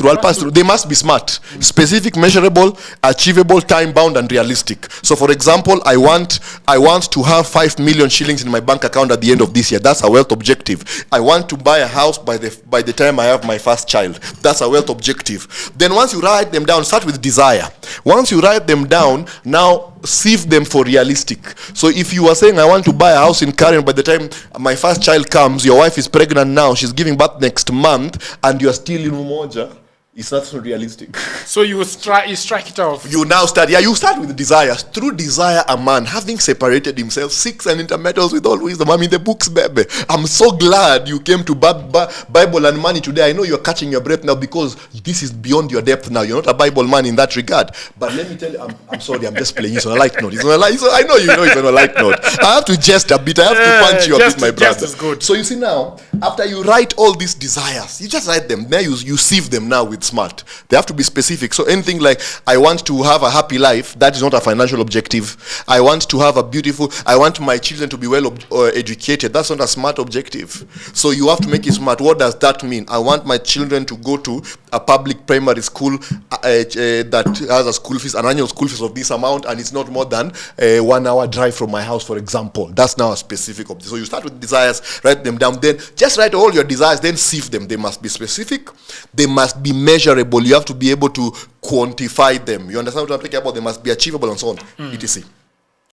I'll pass through. They must be smart, specific, measurable, achievable, time-bound, and realistic. So, for example, I want to have 5 million shillings in my bank account at the end of this year. That's a wealth objective. I want to buy a house by the time I have my first child. That's a wealth objective. Then once you write them down, start with desire. Once you write them down, now sieve them for realistic. So if you are saying, I want to buy a house in Karen by the time my first child comes, your wife is pregnant now, she's giving birth next month, and you are still in Umoja, it's not so realistic. So you strike it off. You start with desires. Through desire, a man, having separated himself, seeks and intermeddles with all wisdom. I mean, the books, baby. I'm so glad you came to Bible and money today. I know you're catching your breath now because this is beyond your depth now. You're not a Bible man in that regard. But let me tell you, I'm sorry, I'm just playing. It's on a light note. I know you know it's on a light note. I have to jest a bit. I have to punch you a bit, my brother. Is good. So you see now, after you write all these desires, you just write them. Then you sieve them now with smart. They have to be specific. So anything like, I want to have a happy life, that is not a financial objective. I want my children to be well educated, that's not a smart objective. So you have to make it smart. What does that mean? I want my children to go to a public primary school that has a school fees, an annual school fees of this amount, and it's not more than 1 hour drive from my house, for example. That's now a specific objective. So you start with desires, write them down, then just write all your desires, then sieve them. They must be specific, they must be measurable. You have to be able to quantify them. You understand what I'm talking about? They must be achievable and so on. etc.